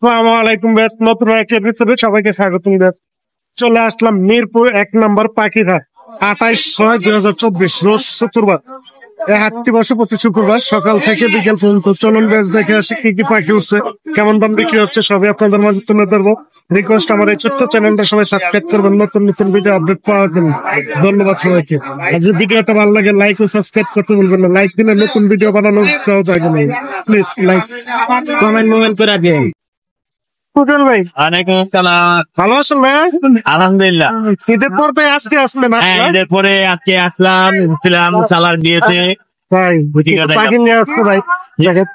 আসসালামু আলাইকুম ব্যাস, নতুন একটা এপিসোডে সবাইকে স্বাগতম ব্যাস। চলে আসলাম মিরপুর 1 নম্বর পাখিরহাট, 28/6/2024 রোজ শুক্রবার। এই হাটটি বসে প্রতি শুক্রবার সকাল থেকে বিকেল পর্যন্ত। চলুন ব্যাস দেখে আসি কি কি পাখি উঠছে, কেমন দাম বিক্রি হচ্ছে, সবই আপনাদের মাঝে তুলে ধরবো। রিকোয়েস্ট, আমার এই ছোট্ট চ্যানেলটা সবাই সাবস্ক্রাইব করবেন নতুন নতুন ভিডিও আপডেট পাওয়ার জন্য। ধন্যবাদ সবাইকে। আর যদি ভিডিওটা ভালো লাগে লাইক ও সাবস্ক্রাইব করতে ভুলবেন না। লাইক দিলে নতুন ভিডিও বানানো যাবে না। প্লিজ লাইক কমেন্ট মোমেন্ট করে রাখবেন। কুটুল ভাই, ওয়ালাইকুম আসসালাম। ভালো আছেন ভাই? আলহামদুলিল্লাহ। ঈদের পর তাই আজকে আসলেন? ঈদের পরে আজকে আসলাম চালার বিয়েতে। ভাই পাখি নিয়ে আসছে ভাই।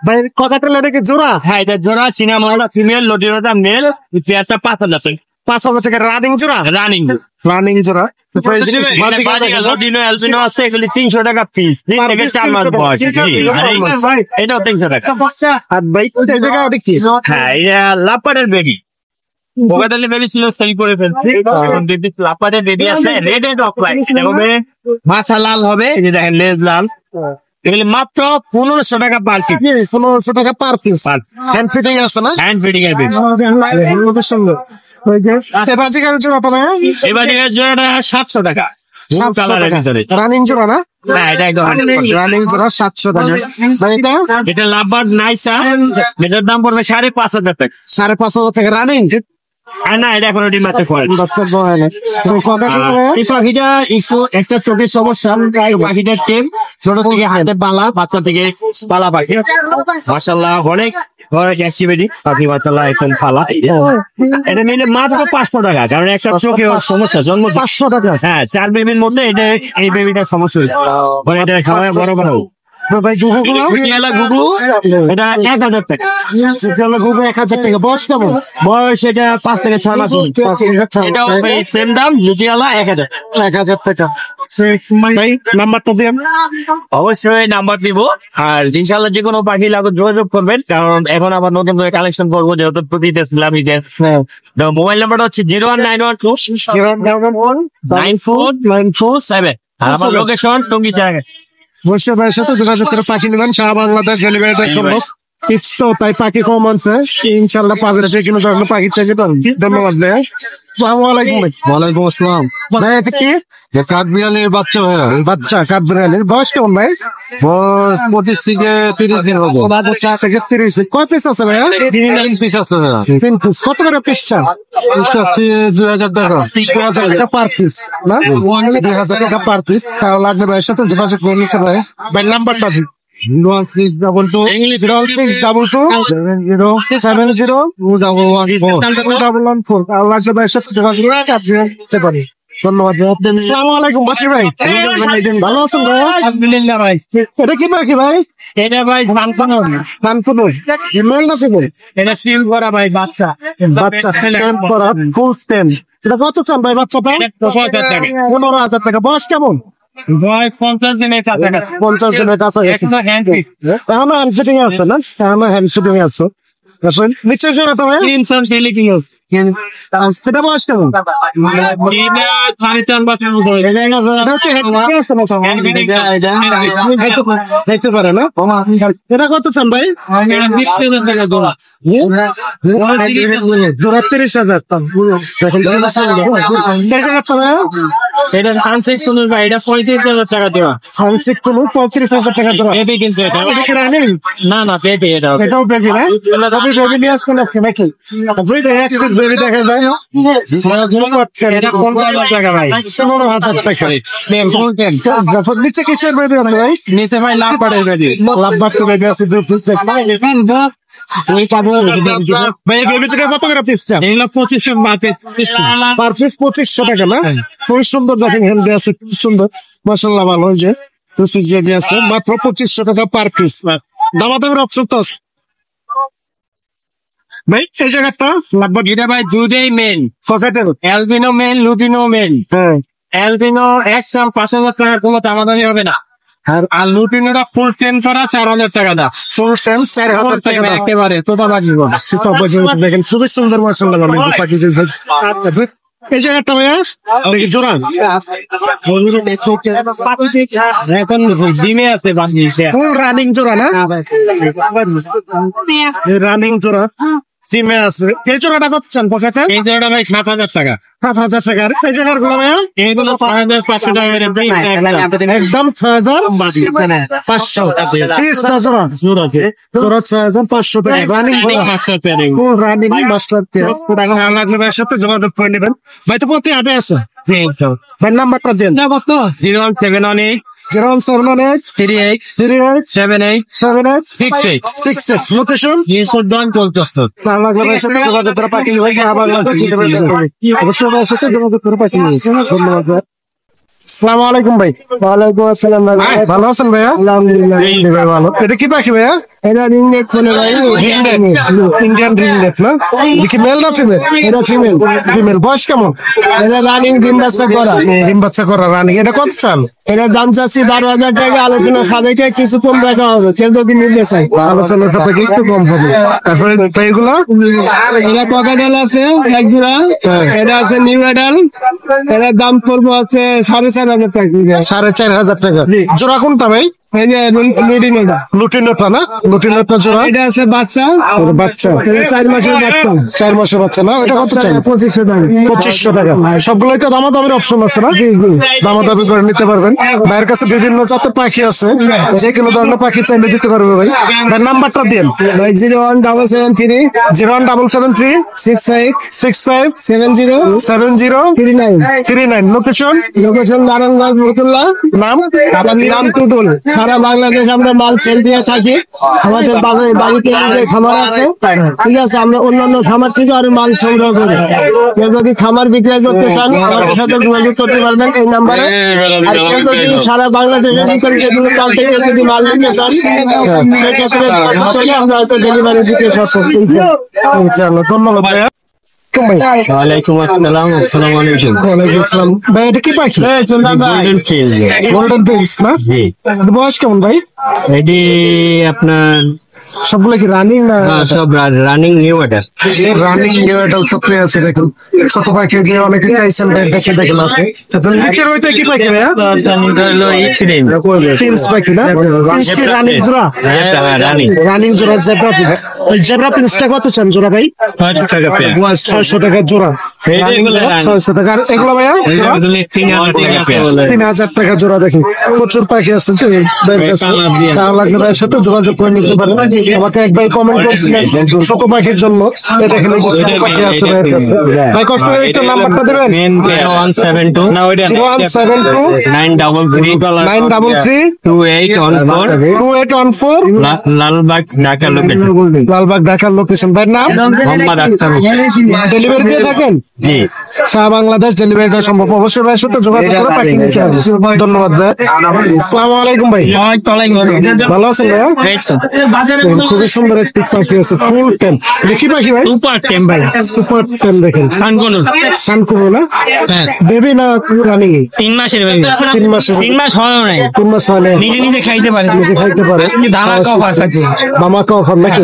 ভাই কথাটা লেগে জোড়া? হ্যাঁ, এটা জোড়া সিনেমা ফিমেল, লটিনোটা মেল। পেয়ারটা 5,000 টাকা। 5,000 টাকা রানিং জোড়া? রানিং রানিং জোড়া। লটিনো অ্যালবিনো আছে, এগুলি 300 টাকা পিস। 3 থেকে 4 মাস বয়স। এটাও 300 টাকা। আর ভাই ওই জায়গা ওটা কি? হ্যাঁ, এটা লাপাটের বেবি। বগাদালি বেবি ছিল, সেল করে ফেলছি। এখন দেখি লাপাটের বেবি আছে, রেড এন্ড অফ লাইট হবে। মাথা লাল হবে, এই যে দেখেন লেজ লাল। এগুলি মাত্র 1500 টাকা পার পিস। 1500 টাকা পার পিস। হ্যান্ড ফিটিং আছে না? হ্যান্ড ফিটিং এর বেবি। সুন্দর। ওই যে এবাজিকার জোড়া পাবে? এবার জোড়াটা 700 টাকা। রানিং জোড়া না? হ্যাঁ, এটা একদম রানিং জোড়া 700 টাকা। ভাই এটা লাভবার নাইসা, এটার দাম পড়বে 5,500 টাকা। 5,500 টাকা রানিং? না, এটা এখন ডিম আছে। এই পাখিটা একটু একটা চোখের সমস্যা। পাখিটার টেম ছোট থেকে হাতে পালা, বাচ্চা থেকে পালা পাখি। মাশাআল্লাহ অনেক অ্যাক্টিভিটি পাখি, মাশাআল্লাহ এখন পালা। এটা নিলে মাত্র 500 টাকা, কারণ একটা চোখে সমস্যা। জন্ম 500 টাকা? হ্যাঁ, 4 বেবির মধ্যে এটা এই বেবিটার সমস্যা হয়েছে। এটা খাওয়ায় বড় বড় ভাই গুগল গুগলু, এটা 1,000 টাকা। গুগল 1,000 টাকা। বয়স কেমন? বয়স এটা 5 থেকে 6 মাস। এটাও সেম দাম, লুটিয়ালা 1,000 টাকা। ভাই নাম্বারটা দিন। অবশ্যই নাম্বার দিব। আর ইনশাল্লাহ যে কোনো পাখি লাগবে যোগাযোগ করবেন, কারণ এখন আবার নতুন করে কালেকশন করবো, যেহেতু প্রতিটা মোবাইল নাম্বারটা হচ্ছে 01912949447। আর আমার লোকেশন টঙ্গী জায়গা। বসে ভাইয়ের সাথে যোগাযোগ করে পাখি নেবেন। সারা বাংলাদেশ ডেলিভারি সম্ভব। তো তাই পাখি কম আনছে, ইনশাল্লাহ পাবেন। যে কোনো ধরনের পাখি চাইতে পারেন। ধন্যবাদ ভাই। আসসালামু আলাইকুম ভাই। ওয়ালাইকুম আসসালাম। ভাই এটা কি? কাঠবিড়ালির বাচ্চা ভাইয়া। বাচ্চা কাঠবিড়ালির। বয়স কেমন ভাই? বয়স 25 থেকে 30 দিন হবে। 25 থেকে 30 দিন। কয় পিস আছে ভাইয়া? 3 পিস আছে ভাইয়া। 3 পিস। কত করে পিস চান? পিসটা হচ্ছে 2,000 টাকা। 2,000 টাকা পার পিস না? 2,000 টাকা পার পিস। তাহলে লাগবে ভাইয়ের সাথে যোগাযোগ করে নিতে পারে। ভাই নাম্বারটা দিন। 01622 06270 আল্লাহ ভাইয়ের সাথে যোগাযোগ করে আপনি নিতে পারেন। ধন্যবাদ। আসসালামু আলাইকুম বাসির ভাই। ভালো আছেন ভাই? আলহামদুলিল্লাহ ভাই। এটা কি পাখি ভাই? এটা ভাই কানপুর মেল না ফিমেল? এটা সিল করা ভাই, বাচ্চা। ফুল টেম। এটা কত চান ভাই বাচ্চাটা? 15,000 টাকা। বয়স কেমন? বয়স 50 দিনের কাছে। 50 দিনের কাছাকাছি। এখনো হ্যান্ড ফিটিং আছে না? এখনো হ্যান্ড ফিটিং আছে। নিশ্চয় জোড়া তো ভাই? এটা বয়স কেমন? যাইতে পারে না? এটা কত চান ভাই? জোড়া 30,000। এটা সানসেট কোনো ভাই, এটা 35,000 টাকা দেওয়া। সানসেট কোনো 35,000 টাকা জোড়া। বেবি কিন্তু এটা না বেবি। এটাও বেবি না? বেবি নিয়ে আসছেন নাকি? বেবি দেখা যায়। এটা 15,000 টাকা ভাই। 15,000 টাকা। নিচে কিসের বেবি আছে ভাই? নিচে ভাই লাভবারের বেবি। লাভবার তো বেবি আছে 2 পিস। ভাই বেবি থেকে কত করে পিস চান? 2500 পার পিস 2500 টাকা না? খুবই সুন্দর দেখেন, হেলদি আছে, খুব সুন্দর মাশাআল্লাহ। ভালো হয়েছে। 2 পিস বেবি আছে, মাত্র 2500 টাকা পার পিস। দামাদামের অপশন তো আছে ভাই। এই জায়গাটা লাগবে। এটা ভাই দুটোই মেন। কতটা? অ্যালবিনো মেন, লুটিনো মেন। হ্যাঁ, অ্যালবিনো 5,000 টাকা কোনো দামাদামি হবে না। আর লুটিনোটা ফুল টেন করা 4,000 টাকা দা। ফুল টেন 4,000 টাকা একেবারে তোতা বাজি দেখেন, খুবই সুন্দর মাশাআল্লাহ। এই জায়গাটা ভাইয়া দেখি জোড়া এখন ডিমে আছে বাজি। ফুল রানিং জোড়া না? রানিং জোড়া ডিমে আছে এই জোড়াটা করছেন পকেটে এই জোড়াটা ভাই 7,000 টাকা। 7,000 টাকার এই জায়গার গুলো ভাইয়া এইগুলো 6,500 টাকা করে দিই একদম 6,500 30টা জোড়া জোড়া 6,500 টাকা রানিং রানিং মাস্টার টাকা ভালো লাগলে ভাইয়ের সাথে যোগাযোগ করে নেবেন ভাই তো প্রতি হাটে আছে ভাই নাম্বারটা দেন 01718 01718 38 38 78 78 68 68 লোকেশন নিউজডন চলতেছে। ভালো লাগলে ভাইয়ের সাথে যোগাযোগ করে পাঠিয়ে ভাই আবার অবশ্যই ভাইয়ের সাথে যোগাযোগ করে পাঠিয়ে ধন্যবাদ ভাই। আসসালামু আলাইকুম ভাই। ওয়ালাইকুম আসসালাম ভাই। ভালো আছেন ভাইয়া? আলহামদুলিল্লাহ ভাই ভালো। এটা কি পাখি ভাইয়া? এটা রিংনেট বলে ভাই। ইন্ডিয়ান রিংনেট না? দেখি মেল না ফিমেল? এটা ফিমেল। ফিমেল বয়স কেমন? এটা রানিং ডিম বাচ্চা করা। ডিম বাচ্চা করা রানিং। এটা কত চান? এটা দাম চাচ্ছি 12,000 টাকা। আলোচনা সাপেক্ষে কিছু কম রাখা হবে। কেউ যদি নিতে চাই আলোচনা সাপেক্ষে একটু কম হবে। তারপরে এগুলো এটা পকেটাল আছে এক জোড়া। এটা আছে নিউ এডাল। এটার দাম পড়বো আছে 4,500 টাকা। 4,500 টাকা জোড়া কোনটা ভাই? এই যে লুটিনোটা। লুটিনোটা না? লুটিনোটা জোড়া। এটা আছে বাচ্চা। বাচ্চা 4 মাসের বাচ্চা। 4 মাসের বাচ্চা না? এটা কত চাই? 2500 টাকা। 2500 টাকা। সবগুলো একটা দামাদামির অপশন আছে না? দামাদামি করে নিতে পারবেন। ভাইয়ের কাছে বিভিন্ন জাতের পাখি আছে, যে কোনো ধরনের পাখি চাইলে দিতে পারবে ভাই। ভাই নাম্বারটা দেন। 01773 01773 65 65 70 70 39 39 লোকেশন নারায়ণগঞ্জ ফতুল্লা। নাম নাম টুটুল। সারা বাংলাদেশ আমরা মাল সেল দিয়ে থাকি। আমাদের বাড়িতে যে খামার আছে, ঠিক আছে, আমরা অন্যান্য খামার থেকে আরো মাল সংগ্রহ করি। কেউ যদি খামার বিক্রয় করতে চান আমাদের সাথে যোগাযোগ করতে পারবেন এই নাম্বারে। আর কেউ যদি সারা বাংলাদেশের ভিতরে যেগুলো কাল থেকে যদি মাল নিতে চান সেক্ষেত্রে আমরা হয়তো ডেলিভারি দিতে সক্ষম। ধন্যবাদ ভাইয়া। ওয়ালাইকুম আসসালাম। আসসালামু আলাইকুম। ওয়ালাইকুম আসসালাম। ভাই এটা কি পাখি? Golden feel. গোল্ডেন ফিস না? জি। বয়স কেমন ভাই? এটি আপনার সবগুলো কি রানিং না? সব running new order. Running neutral চক্রে আছে দেখুন। ছোট পাখি যে অনেকে চাইছেন দেখে দেখেন আছে। নিচের ওইটা কি পাখি ভাইয়া? প্রিন্স পাখি না? প্রিন্স কি রানিং জোড়া? রানিং রানিং জোড়া জেব্রা প্রিন্স। ওই জেব্রা প্রিন্সটা কত চান জোড়া ভাই? 600 টাকা পেয়ার। 600 টাকা জোড়া। 600 টাকা। আর এগুলো ভাইয়া? 3,000 টাকা পেয়ার। 3,000 টাকা জোড়া দেখি। প্রচুর পাখি আছে যে ভাইয়ের কাছে। তার লাগলে ভাইয়ের সাথে যোগাযোগ করে নিতে পারেন। আমাকে এক ভাই কমেন্ট করছিলেন ছোট পাখির জন্য। এটা এখানে ছোট পাখি আছে ভাইয়ের কাছে। ভাই কষ্ট করে একটু নাম্বারটা দেবেন। 0172 0172 933 933 2814 2814 লালবাগ ঢাকা লোকেশন। লালবাগ ঢাকার লোকেশন। ভাইয়ের নাম? মোহাম্মদ আক্তার। ডেলিভারি দিয়ে থাকেন? জি। সারা বাংলাদেশ ডেলিভারি দেওয়া সম্ভব। অবশ্যই ভাইয়ের সাথে যোগাযোগ করে পাখি নিতে হবে। ধন্যবাদ ভাই। আসসালামু আলাইকুম ভাই। ভালো আছেন ভাইয়া? খুবই সুন্দর একটি পাখি আছে ফুল টেম। দেখি পাখি ভাই? সুপার টেম ভাই। সুপার টেম দেখেন। সানকোনো। সানকুনো না? হ্যাঁ। বেবি না রানিং? 3 মাসের ভাই। 3 মাসের। 3 মাস হয় নাই। 3 মাস হয় না। নিজে নিজে খাইতে পারে। নিজে খাইতে পারে। ধামাকা অফার থাকে। ধামাকা অফার নাকি?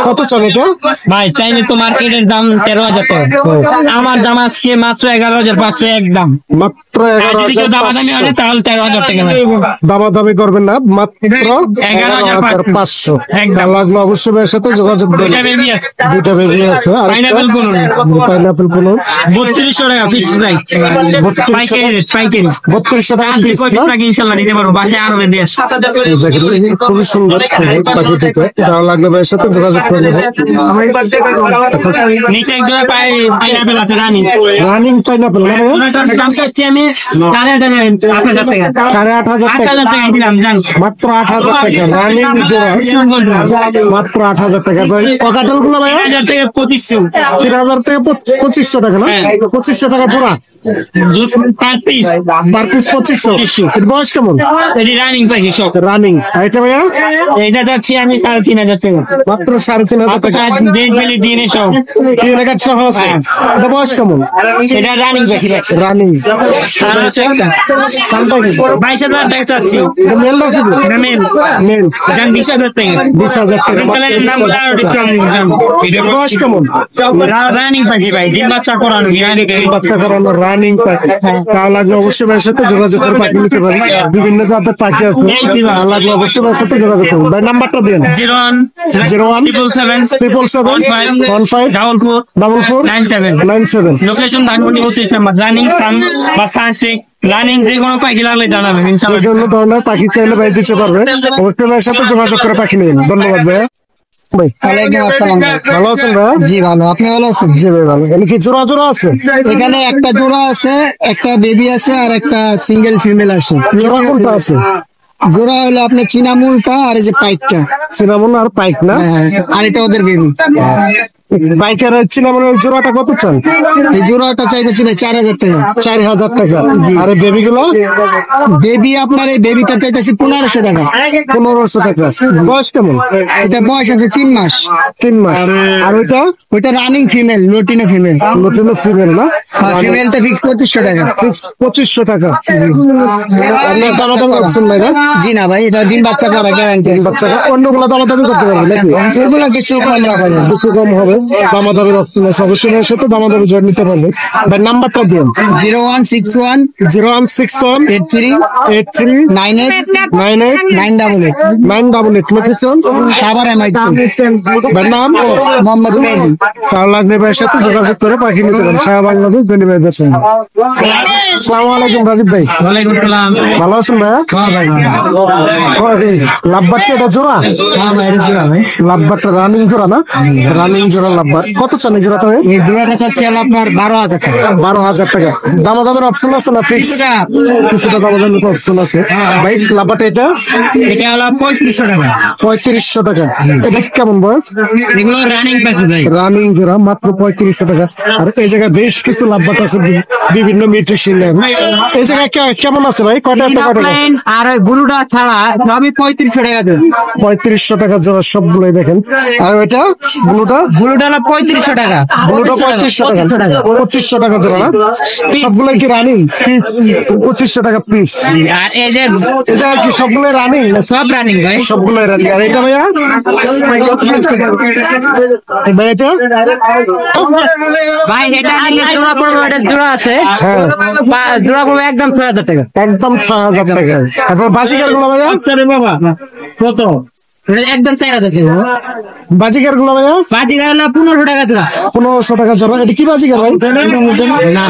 কত চলে এটা? ভাই চাইলে তো মার্কেটের দাম 13,000 টাকা। আমার দাম আজকে মাত্র 11,500 একদম। মাত্র আর যদি কেউ দামাদামি করে 11,500। তাহলে 13,000 টাকা লাগবে। দামাদামি করবেন না, মাত্র 11,500। একদম। লাগলো অবশ্যই ভাইয়ের সাথে যোগাযোগ করবেন। দুইটা বেবি আছে। দুইটা বেবি আছে। আর পাইনাপেল কোন? পাইনাপেল কোন? 3200 টাকা ফিক্স প্রাইস। পাইকারি রেট, পাইকারি। 3200 টাকা পিস না? টাকা ইনশাআল্লাহ নিতে পারবো। বাসায় আরো বেবি আছে। দেখেন, খুবই সুন্দর পাখি থেকে। ভালো লাগলে ভাইয়ের সাথে যোগাযোগ করবেন। নিচে একদম পাইনাপেল আছে রানি। রানিং পাইনাপেল না ভাইয়া? দাম চাচ্ছি আমি 8,500 টাকা। 8,500 টাকা। 8,000 টাকা দিলাম জান। মাত্র 8,000 টাকা রানিং জোড়া। মাত্র 8,000 টাকা। ভাই ককাটেল গুলো ভাইয়া? 3,000 থেকে 2500। 3,000 থেকে 2500 টাকা না? 2500 টাকা জোড়া। Per piece. Per piece 2500। এর বয়স কেমন? এটি রানিং পাখি সব। রানিং। আর এটা ভাইয়া? এটা চাচ্ছি আমি 3,500 টাকা। মাত্র 3,500 টাকা। ডেট ভ্যালি দিয়ে সব। কি লেখা সহ আছে? এটা বয়স কেমন? এটা রানিং পাখি ভাই। রানিং আর হচ্ছে একটা সানটা কি 22,000 টাকা চাচ্ছি। মেল না শুধু এটা মেল মেল জান 20,000 টাকা। 20,000 টাকা চ্যানেলের নাম বলে আরো ডিসকাউন্ট দিন জান। বয়স কেমন? রানিং পাখি ভাই, ডিম বাচ্চা করানো রানিং বাচ্চা করানো রানিং পাখি। তা লাগলে অবশ্যই ভাইয়ের সাথে যোগাযোগ করে পাখি নিতে পারি। বিভিন্ন জাতের পাখি আছে, তা লাগলে অবশ্যই ভাইয়ের সাথে যোগাযোগ করুন। ভাই নাম্বারটা দিন 01 777 15 97 লোকেশন ধানমন্ডি 32 নাম্বার। রানিং সান বা সানস্টিক রানিং যে কোনো পাখি লাগলে জানাবেন ইনশাআল্লাহ। বিভিন্ন ধরনের পাখি চাইলে ভাই দিতে পারবে। অবশ্যই ভাইয়ের সাথে যোগাযোগ করে পাখি নিন। ধন্যবাদ ভাইয়া। ভাই ওয়ালাইকুম আসসালাম। ভালো আছেন ভাই? জি ভালো, আপনি ভালো আছেন? জি ভাই ভালো। এখানে কি জোড়া জোড়া আছে? এখানে একটা জোড়া আছে, একটা বেবি আছে, আর একটা সিঙ্গেল ফিমেল আছে। জোড়া কোনটা আছে? জোড়া হলো আপনার চিনামুলটা আর এই যে পাইকটা। সিনামন আর পাইক না? হ্যাঁ, আর এটা ওদের বেবি। পাইকের চিনামনের জোড়াটা কত চান? এই জোড়াটা চাইতেছি ভাই 4,000 টাকা। 4,000 টাকা। আর এই বেবি গুলো? বেবি আপনার এই বেবিটা চাইতেছি 1,500 টাকা। 1,500 টাকা। বয়স কেমন? এটা বয়স আছে 3 মাস। 3 মাস। আর ওইটা? ওইটা রানিং ফিমেল, লোটিনো ফিমেল। নতুন ফিমেল না? ফিমেলটা ফিক্স 2,500 টাকা। ফিক্স 2,500 টাকা। আপনি দামাদামি করছেন না? জি না ভাই, এটা ডিম বাচ্চা করা গ্যারান্টি। বাচ্চারা অন্যগুলো দামাদামি করতে পারবে নাকি? এগুলো কিছু কম রাখা যাবে। কিছু কম হবে। দামাদামির অপশন আছে, অবশ্যই ভাইয়ের সাথে দামাদামি জয়েন নিতে পারবে। ভাই নাম্বারটা দিন 0161 0161 83 83 98 98 988 988 লোকেশন সাভার এমআইটি। ভাই নাম? মোহাম্মদ মেহেদী। সার লাগলে ভাইয়ের সাথে যোগাযোগ করে পাখি নিতে পারেন। সারা বাংলাদেশ ডেলিভারি দিচ্ছেন। আসসালামু আলাইকুম রাজীব ভাই। ওয়ালাইকুম আসসালাম। ভালো আছেন ভাইয়া? লাভবারটা এটা জোড়া? লাভবারটা রানিং জোড়া না? রানিং জোড়া লাভবার। কত চান এই জোড়াটা? এই জোড়াটা চাচ্ছি আপনার 12,000 টাকা। 12,000 টাকা। দামাদামের অপশন আছে না? ফিক্স কিছুটা দামাদামের অপশন আছে। ভাই লাভবারটা এটা? এটা হলো 3500 টাকা। 3500 টাকা। এটা কেমন বয়স? এগুলো রানিং পাখি ভাই। রানিং জোড়া মাত্র 3500 টাকা। আর এই জায়গায় বেশ কিছু লাভবাট আছে, বিভিন্ন মিউটেশন। এই জায়গায় কেমন আছে ভাই? কয়টা কয়টা? আর ওই ব্লুটা ছাড়া সবই 3500 টাকা দেবে। 3500 টাকা জোড়া সবগুলোই দেখেন। আর ওইটা ব্লুটা? ব্লুটা হলো 3500 টাকা। ব্লুটা 3500 টাকা। 2500 টাকা জোড়া না? সবগুলো কি রানিং? 2500 টাকা পিস। আর এই যে এই জায়গায় কি সবগুলো রানিং? সব রানিং ভাই। সবগুলো রানিং। আর এটা ভাইয়া? ভাই এটা? ভাই এটা নিয়ে জোড়া পড়বে, এটা জোড়া আছে। হ্যাঁ জোড়া পড়বে একদম 6,000 টাকা। একদম 6,000 টাকা। তারপর বাজিকার গুলো ভাইয়া? বাবা কত? একদম 4,000 টাকা। বাজিকার গুলো ভাইয়া? পাটিরা হলো 1500 টাকা জোড়া। 1500 টাকা জোড়া। এটা কি বাজিকার ভাই? না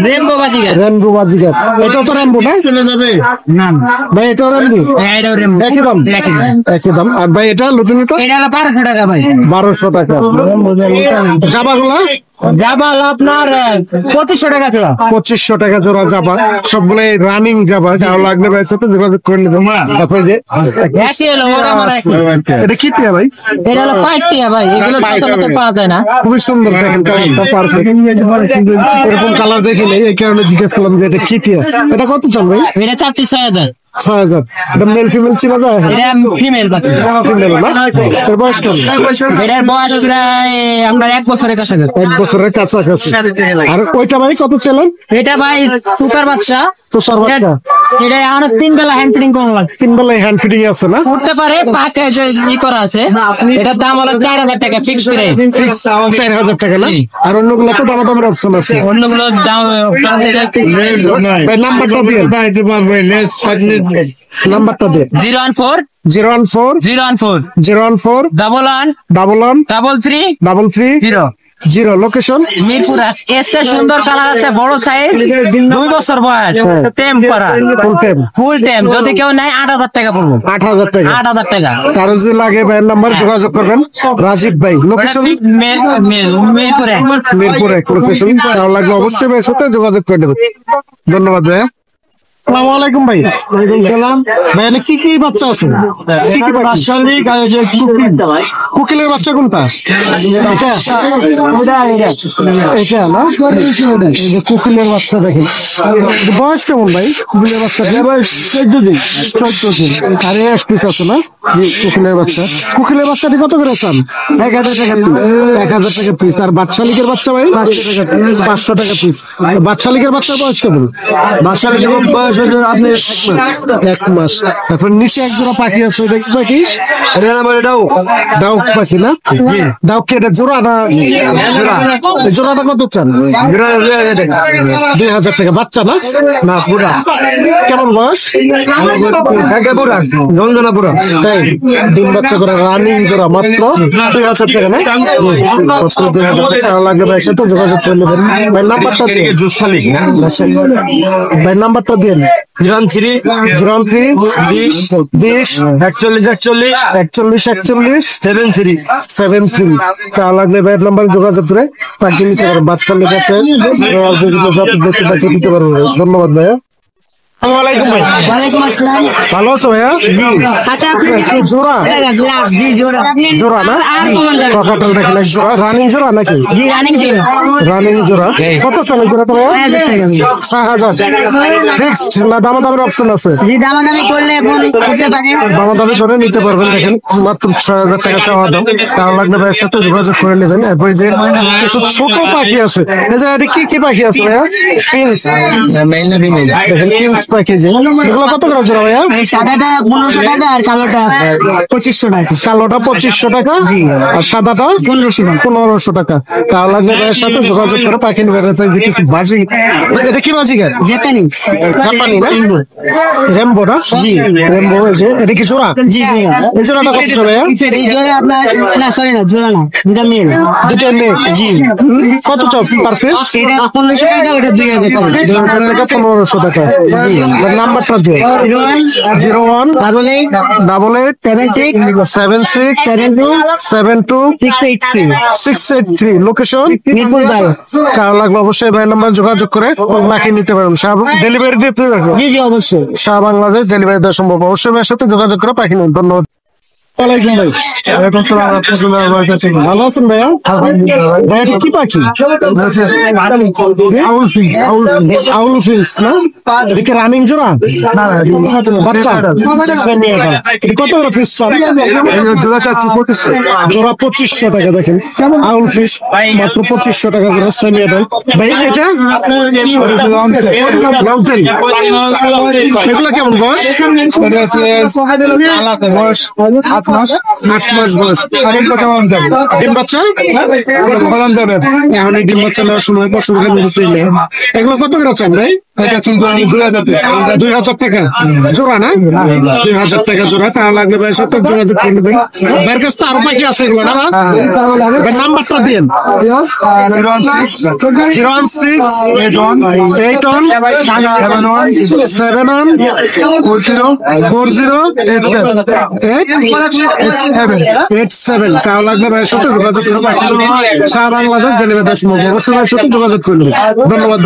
রেমবো বাজিগার। রেনবো বাজিকার। এটা তো রেনবো না? চলে যাবে না ভাই, এটাও রেনবো? হ্যাঁ, এটাও রেমবো। একই দাম? একই দাম। একই দাম। আর ভাই এটা লুটিনিটা? এটা হলো 1200 টাকা ভাই। 1200 টাকা। জাবাগুলা? জাবাল আপনার 2500 টাকা জোড়া। 2500 টাকা জোড়া জাবা। সবগুলো রানিং জাবা। যাও লাগলে ভাই সাথে যোগাযোগ করে নেবেন। তারপরে যে একই হলো ওরা আমার একই। এটা কি টিয়া ভাই? এটা হলো পাইটিয়া ভাই, এগুলো কত পাওয়া যায় না। খুবই সুন্দর দেখেন, কালারটা পারফেক্ট। এরকম কালার দেখি নেই, এই কারণে জিজ্ঞেস করলাম যে এটা কি টিয়া। এটা কত চান ভাই? এটা চাচ্ছি 6,000। 6,000। এটা মেল ফিমেল চিনা যায়? এটা ফিমেল বাচ্চা। ফিমেল না? এর বয়স কেমন? এটার বয়স প্রায় আপনার 1 বছরের কাছাকাছি। 1 বছরের কাছাকাছি। আর ওইটা ভাই কত ছিলেন? এটা ভাই সুপার বাচ্চা। তুষার বাচ্চা। এটা এখন 3 বেলা হ্যান্ড ফিডিং করা লাগে। 3 বেলায় হ্যান্ড ফিডিং আছে না? উঠতে পারে, পাকে যে করা আছে। এটার দাম হলো 4,000 টাকা ফিক্স করে। ফিক্স 4,000 টাকা না? আর অন্যগুলো তো দামাদামের অপশন আছে। অন্যগুলো দাম ভাই নাম্বারটা দিয়ে নাম্বারটা দিয়ে 014 014 014 014 11 11 33 33 0 0 লোকেশন মিরপুর। এসে সুন্দর কালার আছে, বড় সাইজ, 2 বছর বয়স, টেম করা, ফুল টাইম ফুল টেম। যদি কেউ নেয় 8,000 টাকা পড়বো। 8,000 টাকা। 8,000 টাকা। কারো যদি লাগে ভাইয়ের নাম্বার যোগাযোগ করবেন। রাজীব ভাই লোকেশন মিরপুরে। মিরপুরে লোকেশন। কারো লাগলে অবশ্যই ভাইয়ের সাথে যোগাযোগ করে দেবেন। ধন্যবাদ ভাইয়া। আসসালামু আলাইকুম ভাই। ভাই এনে কি কি বাচ্চা আছে? কি কি বাচ্চা? কোকিলের বাচ্চা কোনটা? এটা? এটা না? এই যে কোকিলের বাচ্চা দেখেন। বয়স কেমন ভাই কোকিলের বাচ্চা? 14 দিন। 14 দিন। আর এক পিস আছে না? কোকিলের বাচ্চা। কোকিলের বাচ্চাটি কত করে চান? 1000 টাকা 1000 টাকা পিস। আর বাচ্চালিকের বাচ্চা ভাই 500 টাকা পিস। বাচ্চালিকের বাচ্চার বয়স কেমন? বাচ্চালিকের বয়স হলো আপনার 1 মাস। তারপর নিচে এক জোড়া পাখি আছে, ওটা কি পাখি? এটাও ডাউক পাখি না? ডাউক কি এটা জোড়া না? এই জোড়াটা কত চান? 2000 টাকা। বাচ্চা না? না পুরা কেমন বয়স? পুরা রঞ্জনা পুরা তাই ডিম বাচ্চা করে রানিং জোড়া মাত্র 2000 টাকা না? মাত্র 2000 টাকা লাগে। ভাই সাথে যোগাযোগ করে নেবেন। ভাই নাম্বারটা দিন। ভাই নাম্বারটা দিন। 03 03 20 41 41 73 73 তা লাগলে ভাইয়ের নাম্বার যোগাযোগ করে পাখি নিতে পারবেন। বাচ্চার লেগে আছে বিভিন্ন জাতের দেশে পাখি নিতে পারবেন। ধন্যবাদ ভাইয়া। আসসালামাইকুম ভাই। ওয়ালাইকুম আসসালাম। ভালো আছো ভাইয়া? আচ্ছা আপনি জোড়া গ্লাস জি জোড়া জোড়া না? ককাটাল দেখেন এক জোড়া রানিং জোড়া নাকি? জি রানিং জোড়া রানিং জোড়া কত চলে জোড়াটা ভাইয়া? 1000 টাকা 6000 ফিক্সড না দামাদামের অপশন আছে? জি দামাদামি করলে ফোন করতে পারেন। দামাদামি করে নিতে পারবেন। দেখেন মাত্র 6000 টাকা চাওয়া দাম। তার লাগলে ভাইয়ের সাথে যোগাযোগ করে নেবেন। এরপর যে কিছু ছোট পাখি আছে, এই যে এটা কি কি পাখি আছে ভাইয়া? পিন্স দেখেন, পিন্স পাখি যে এগুলো কত করে জোড়া ভাইয়া? সাদাটা 1500 টাকা আর কালোটা 2500 টাকা। কালোটা 2500 টাকা আর সাদাটা 1500 টাকা। তার লাগলে ভাইয়ের সাথে যোগাযোগ করে পাখি নেবেন। যে কিছু বাজি, এটা কি বাজি গাছ? জাপানি জাপানি না? রেমবো না? জি রেমবো। এই যে এটা কি জোড়া? জি জোড়া এই জোড়াটা কত চলে ভাইয়া? এই জোড়া আপনার না সরি না জোড়া না দুটা মেল দুটো মেয়ে। জি কত চাও পার পিস? এটা 1500 টাকা ওটা 2000 টাকা 1500 টাকা। জি নাম্বারটা দিও। 01 88 88 76 72 683। লোকেশন মিরপুর 12। কার লাগবে অবশ্যই ভাই নাম্বার যোগাযোগ করে বাকি নিতে পারবেন। ডেলিভারি দিতে রাখবো। জি জি অবশ্যই। সারা বাংলাদেশ ডেলিভারি দেওয়া সম্ভব। অবশ্যই ভাইয়ের সাথে যোগাযোগ করে পাখি নেবেন। ধন্যবাদ। ওয়ালাইকুম ভাই। ভালো আছেন ভাইয়া? ভাইয়া এটা কি পাখি? আউল ফিলস না? এটা কি রানিং জোড়া? বাচ্চা এটা কত করে পিস চান? জোড়া চাচ্ছি 2500। জোড়া 2500 টাকা। দেখেন আউল ফিশ মাত্র 2500 টাকা জোড়া। সেমি এডাল ভাই। এটা লংটেল। এগুলো কেমন বয়স? বয়স 8 মাস বয়স। ডিম বাচ্চা এখন ডিম বাচ্চা নেওয়ার সময় পশুদের মধ্যে এগুলো কত করে চান ভাই? 2000 টাকা জোড়া না? 2000 টাকা জোড়া। তা লাগলে ভাই সাথে যোগাযোগ করে নেবেন। ভাইয়ের কাছে তো আরো পাখি আছে এগুলো না? নাম্বারটা দিন। 016 তাও লাগলে ভাইয়ের সাথে যোগাযোগ করে পাখি সারা বাংলাদেশ ডেলিভারি দেওয়ার সম্ভব। অবশ্যই ভাইয়ের সাথে যোগাযোগ করবেন। ধন্যবাদ।